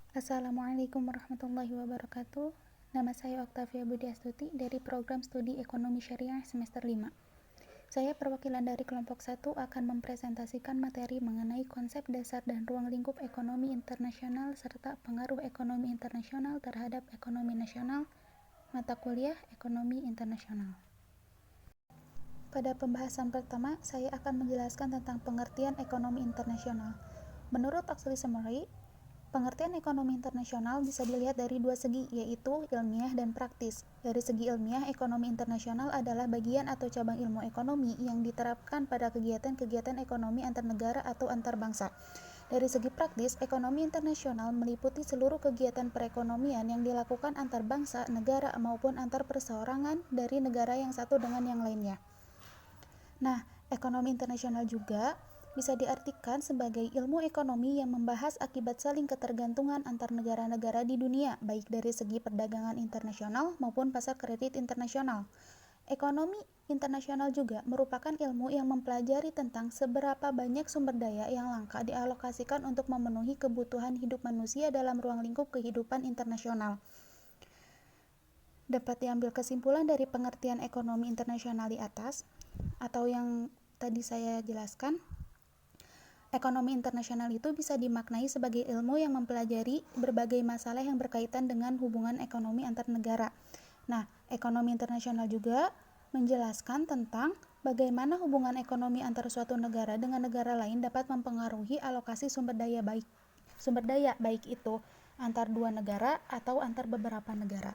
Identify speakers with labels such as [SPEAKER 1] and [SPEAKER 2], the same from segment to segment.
[SPEAKER 1] Assalamualaikum warahmatullahi wabarakatuh. Nama saya Oktavia Budi Astuti dari Program Studi Ekonomi Syariah semester 5. Saya perwakilan dari kelompok 1 akan mempresentasikan materi mengenai konsep dasar dan ruang lingkup ekonomi internasional serta pengaruh ekonomi internasional terhadap ekonomi nasional, mata kuliah Ekonomi Internasional. Pada pembahasan pertama, saya akan menjelaskan tentang pengertian ekonomi internasional. Menurut Oxley Summary, pengertian ekonomi internasional bisa dilihat dari dua segi, yaitu ilmiah dan praktis. Dari segi ilmiah, ekonomi internasional adalah bagian atau cabang ilmu ekonomi yang diterapkan pada kegiatan-kegiatan ekonomi antar negara atau antar bangsa. Dari segi praktis, ekonomi internasional meliputi seluruh kegiatan perekonomian yang dilakukan antar bangsa, negara, maupun antar perseorangan dari negara yang satu dengan yang lainnya. Nah, ekonomi internasional juga bisa diartikan sebagai ilmu ekonomi yang membahas akibat saling ketergantungan antar negara-negara di dunia, baik dari segi perdagangan internasional maupun pasar kredit internasional. Ekonomi internasional juga merupakan ilmu yang mempelajari tentang seberapa banyak sumber daya yang langka dialokasikan untuk memenuhi kebutuhan hidup manusia dalam ruang lingkup kehidupan internasional. Dapat diambil kesimpulan dari pengertian ekonomi internasional di atas, atau yang tadi saya jelaskan, ekonomi internasional itu bisa dimaknai sebagai ilmu yang mempelajari berbagai masalah yang berkaitan dengan hubungan ekonomi antar negara. Nah, ekonomi internasional juga menjelaskan tentang bagaimana hubungan ekonomi antar suatu negara dengan negara lain dapat mempengaruhi alokasi sumber daya baik itu antar dua negara atau antar beberapa negara.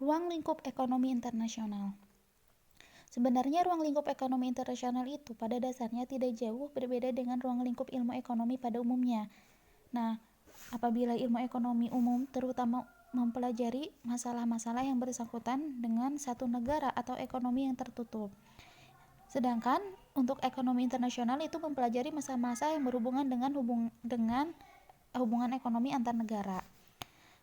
[SPEAKER 1] Ruang lingkup ekonomi internasional. Sebenarnya ruang lingkup ekonomi internasional itu pada dasarnya tidak jauh berbeda dengan ruang lingkup ilmu ekonomi pada umumnya. Nah, apabila ilmu ekonomi umum terutama mempelajari masalah-masalah yang bersangkutan dengan satu negara atau ekonomi yang tertutup. Sedangkan untuk ekonomi internasional itu mempelajari masa-masa yang berhubungan dengan hubungan ekonomi antar negara.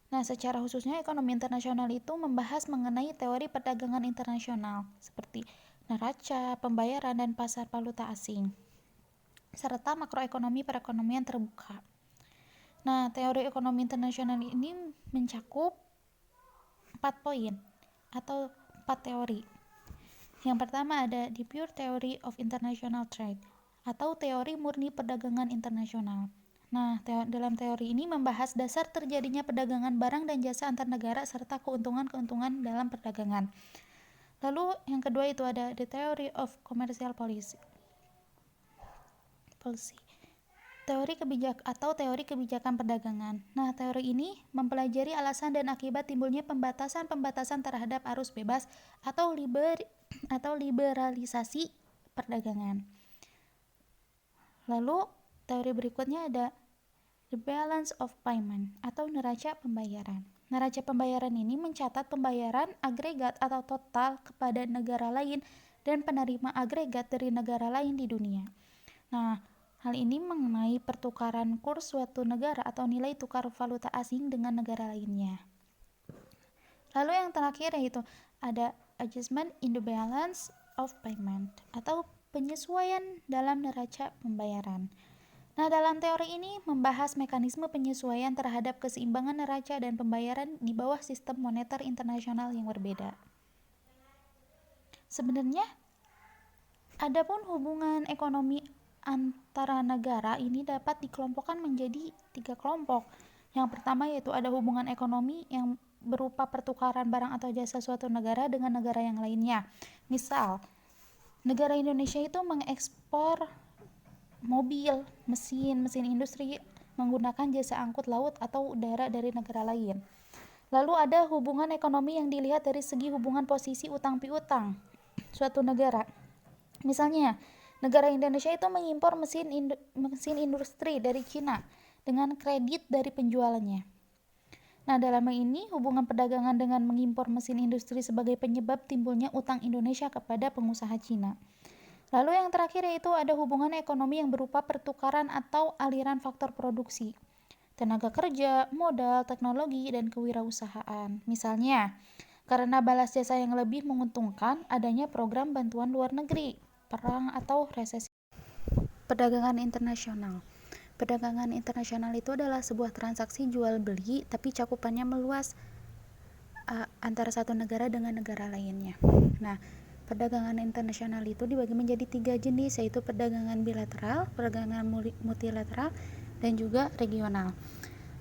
[SPEAKER 1] Nah, secara khususnya ekonomi internasional itu membahas mengenai teori perdagangan internasional seperti neraca, pembayaran, dan pasar valuta asing, serta makroekonomi perekonomian terbuka. Nah, teori ekonomi internasional ini mencakup 4 poin atau 4 teori. Yang pertama ada the pure theory of international trade atau teori murni perdagangan internasional. Nah, dalam teori ini membahas dasar terjadinya perdagangan barang dan jasa antar negara serta keuntungan-keuntungan dalam perdagangan. Lalu yang kedua itu ada the theory of commercial policy. Teori kebijakan perdagangan. Nah, teori ini mempelajari alasan dan akibat timbulnya pembatasan-pembatasan terhadap arus bebas atau liberalisasi perdagangan. Lalu teori berikutnya ada the balance of payment atau neraca pembayaran. Neraca pembayaran ini mencatat pembayaran agregat atau total kepada negara lain dan penerima agregat dari negara lain di dunia. Nah, hal ini mengenai pertukaran kurs suatu negara atau nilai tukar valuta asing dengan negara lainnya. Lalu yang terakhir yaitu ada adjustment in the balance of payment atau penyesuaian dalam neraca pembayaran. Nah, dalam teori ini membahas mekanisme penyesuaian terhadap keseimbangan neraca dan pembayaran di bawah sistem moneter internasional yang berbeda. Sebenarnya, adapun hubungan ekonomi antara negara ini dapat dikelompokkan menjadi 3 kelompok. Yang pertama yaitu ada hubungan ekonomi yang berupa pertukaran barang atau jasa suatu negara dengan negara yang lainnya. Misal, negara Indonesia itu mengekspor mobil, mesin industri menggunakan jasa angkut laut atau udara dari negara lain. Lalu ada hubungan ekonomi yang dilihat dari segi hubungan posisi utang piutang suatu negara. Misalnya, negara Indonesia itu mengimpor mesin industri dari Cina dengan kredit dari penjualnya. Nah, dalam hal ini hubungan perdagangan dengan mengimpor mesin industri sebagai penyebab timbulnya utang Indonesia kepada pengusaha Cina. Lalu yang terakhir yaitu ada hubungan ekonomi yang berupa pertukaran atau aliran faktor produksi, tenaga kerja, modal, teknologi, dan kewirausahaan. Misalnya, karena balas jasa yang lebih menguntungkan adanya program bantuan luar negeri, perang atau resesi. Perdagangan internasional. Perdagangan internasional itu adalah sebuah transaksi jual beli, tapi cakupannya meluas antara satu negara dengan negara lainnya. Nah, perdagangan internasional itu dibagi menjadi 3 jenis, yaitu perdagangan bilateral, perdagangan multilateral, dan juga regional.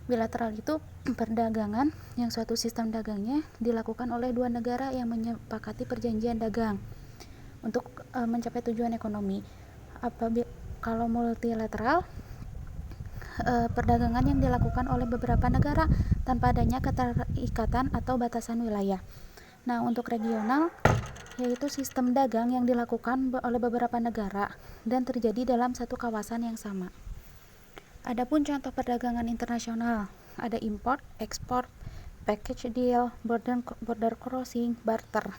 [SPEAKER 1] Bilateral itu perdagangan yang suatu sistem dagangnya dilakukan oleh dua negara yang menyepakati perjanjian dagang untuk mencapai tujuan ekonomi. Kalau multilateral, perdagangan yang dilakukan oleh beberapa negara tanpa adanya keterikatan atau batasan wilayah. Nah, untuk regional, yaitu sistem dagang yang dilakukan oleh beberapa negara dan terjadi dalam satu kawasan yang sama. Adapun contoh perdagangan internasional, ada import, ekspor, package deal, border crossing, barter.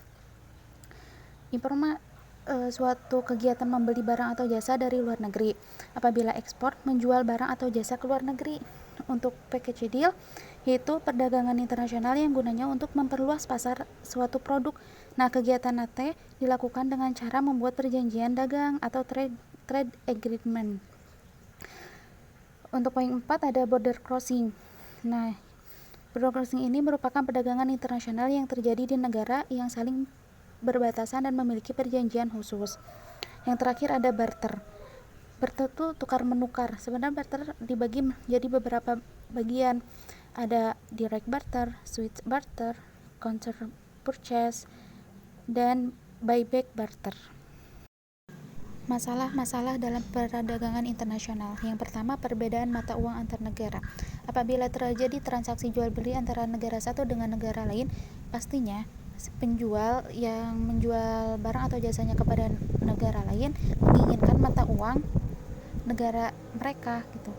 [SPEAKER 1] Suatu kegiatan membeli barang atau jasa dari luar negeri. Apabila ekspor, menjual barang atau jasa ke luar negeri. Untuk package deal, yaitu perdagangan internasional yang gunanya untuk memperluas pasar suatu produk. Nah, kegiatan AT dilakukan dengan cara membuat perjanjian dagang atau trade agreement. Untuk poin 4 ada border crossing. Nah, border crossing ini merupakan perdagangan internasional yang terjadi di negara yang saling berbatasan dan memiliki perjanjian khusus. Yang terakhir ada barter. Barter itu tukar menukar. Sebenarnya barter dibagi menjadi beberapa bagian. Ada direct barter, switch barter, counter purchase, dan buyback barter. Masalah-masalah dalam perdagangan internasional. Yang pertama, perbedaan mata uang antar negara. Apabila terjadi transaksi jual beli antara negara satu dengan negara lain, pastinya penjual yang menjual barang atau jasanya kepada negara lain menginginkan mata uang negara mereka gitu.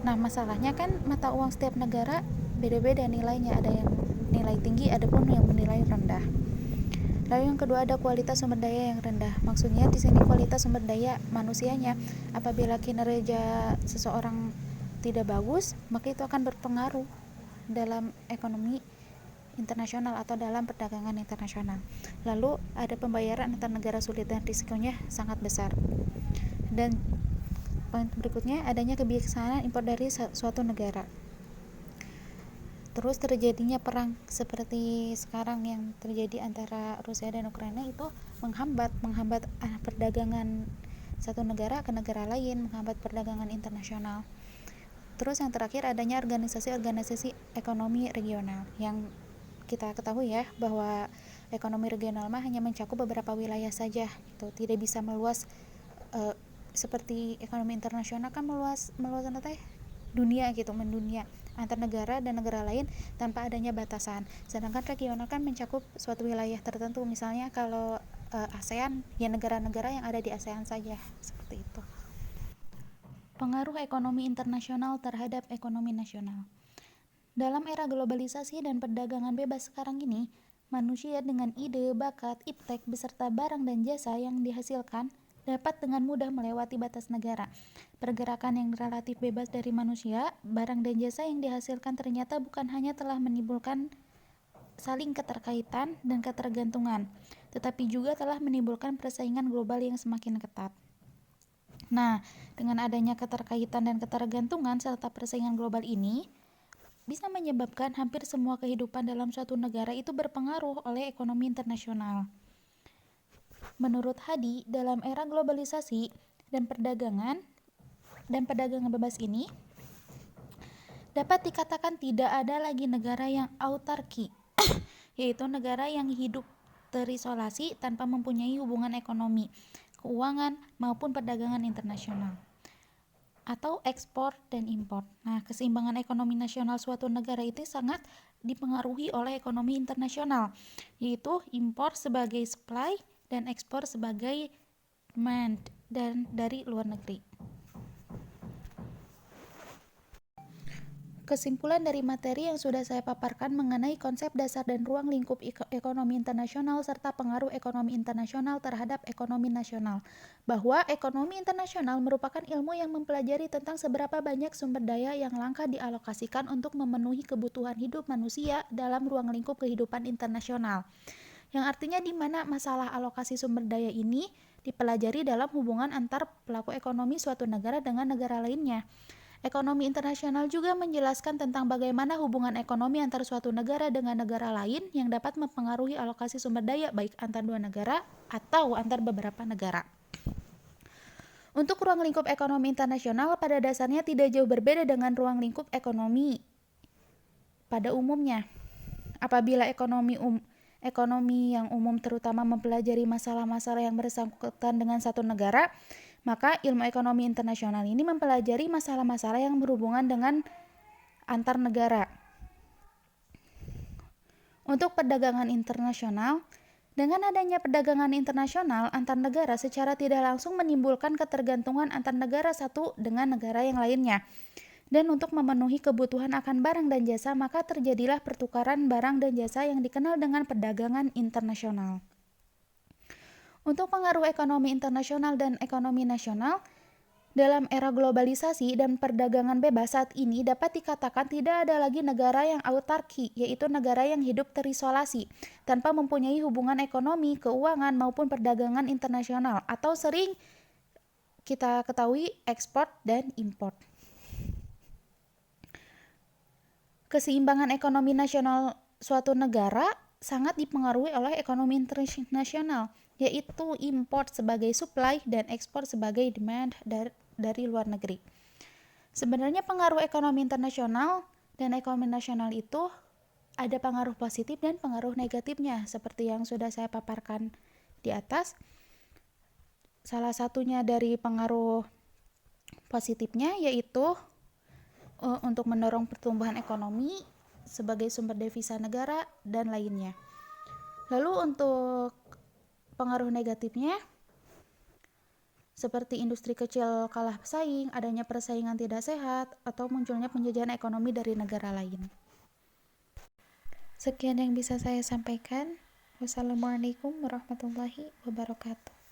[SPEAKER 1] Nah, masalahnya kan mata uang setiap negara beda-beda nilainya, ada yang nilai tinggi, ada pun yang bernilai rendah. Lalu yang kedua ada kualitas sumber daya yang rendah. Maksudnya di sini kualitas sumber daya manusianya. Apabila kinerja seseorang tidak bagus, maka itu akan berpengaruh dalam ekonomi internasional atau dalam perdagangan internasional. Lalu ada pembayaran antar negara sulit dan risikonya sangat besar. Dan poin berikutnya adanya kebiasaan impor dari suatu negara. Terus terjadinya perang seperti sekarang yang terjadi antara Rusia dan Ukraina itu menghambat perdagangan satu negara ke negara lain, menghambat perdagangan internasional. Terus yang terakhir adanya organisasi ekonomi regional yang kita ketahui ya bahwa ekonomi regional mah hanya mencakup beberapa wilayah saja gitu, tidak bisa meluas seperti ekonomi internasional kan meluas dunia gitu, mendunia antar negara dan negara lain tanpa adanya batasan. Sedangkan regional kan mencakup suatu wilayah tertentu, misalnya kalau ASEAN ya negara-negara yang ada di ASEAN saja, seperti itu. Pengaruh ekonomi internasional terhadap ekonomi nasional. Dalam era globalisasi dan perdagangan bebas sekarang ini, manusia dengan ide, bakat, iptek, beserta barang dan jasa yang dihasilkan dapat dengan mudah melewati batas negara. Pergerakan yang relatif bebas dari manusia, barang dan jasa yang dihasilkan ternyata bukan hanya telah menimbulkan saling keterkaitan dan ketergantungan, tetapi juga telah menimbulkan persaingan global yang semakin ketat. Nah, dengan adanya keterkaitan dan ketergantungan serta persaingan global ini, bisa menyebabkan hampir semua kehidupan dalam suatu negara itu berpengaruh oleh ekonomi internasional. Menurut Hadi, dalam era globalisasi dan perdagangan bebas ini, dapat dikatakan tidak ada lagi negara yang autarki, yaitu negara yang hidup terisolasi tanpa mempunyai hubungan ekonomi, keuangan, maupun perdagangan internasional atau ekspor dan impor. Nah, keseimbangan ekonomi nasional suatu negara itu sangat dipengaruhi oleh ekonomi internasional, yaitu impor sebagai supply dan ekspor sebagai demand dan dari luar negeri. Kesimpulan dari materi yang sudah saya paparkan mengenai konsep dasar dan ruang lingkup ekonomi internasional serta pengaruh ekonomi internasional terhadap ekonomi nasional, bahwa ekonomi internasional merupakan ilmu yang mempelajari tentang seberapa banyak sumber daya yang langka dialokasikan untuk memenuhi kebutuhan hidup manusia dalam ruang lingkup kehidupan internasional. Yang artinya di mana masalah alokasi sumber daya ini dipelajari dalam hubungan antar pelaku ekonomi suatu negara dengan negara lainnya. Ekonomi internasional juga menjelaskan tentang bagaimana hubungan ekonomi antar suatu negara dengan negara lain yang dapat mempengaruhi alokasi sumber daya baik antar dua negara atau antar beberapa negara. Untuk ruang lingkup ekonomi internasional pada dasarnya tidak jauh berbeda dengan ruang lingkup ekonomi pada umumnya. Apabila ekonomi yang umum terutama mempelajari masalah-masalah yang bersangkutan dengan satu negara, maka ilmu ekonomi internasional ini mempelajari masalah-masalah yang berhubungan dengan antar negara. Untuk perdagangan internasional, dengan adanya perdagangan internasional antar negara secara tidak langsung menimbulkan ketergantungan antar negara satu dengan negara yang lainnya. Dan untuk memenuhi kebutuhan akan barang dan jasa, maka terjadilah pertukaran barang dan jasa yang dikenal dengan perdagangan internasional. Untuk pengaruh ekonomi internasional dan ekonomi nasional, dalam era globalisasi dan perdagangan bebas saat ini dapat dikatakan tidak ada lagi negara yang autarki, yaitu negara yang hidup terisolasi, tanpa mempunyai hubungan ekonomi, keuangan, maupun perdagangan internasional, atau sering kita ketahui ekspor dan impor. Keseimbangan ekonomi nasional suatu negara sangat dipengaruhi oleh ekonomi internasional, yaitu import sebagai supply dan ekspor sebagai demand dari luar negeri. Sebenarnya pengaruh ekonomi internasional dan ekonomi nasional itu ada pengaruh positif dan pengaruh negatifnya, seperti yang sudah saya paparkan di atas. Salah satunya dari pengaruh positifnya yaitu untuk mendorong pertumbuhan ekonomi sebagai sumber devisa negara dan lainnya. Lalu untuk pengaruh negatifnya seperti industri kecil kalah pesaing, adanya persaingan tidak sehat, atau munculnya penjajahan ekonomi dari negara lain. Sekian yang bisa saya sampaikan. Wassalamualaikum warahmatullahi wabarakatuh.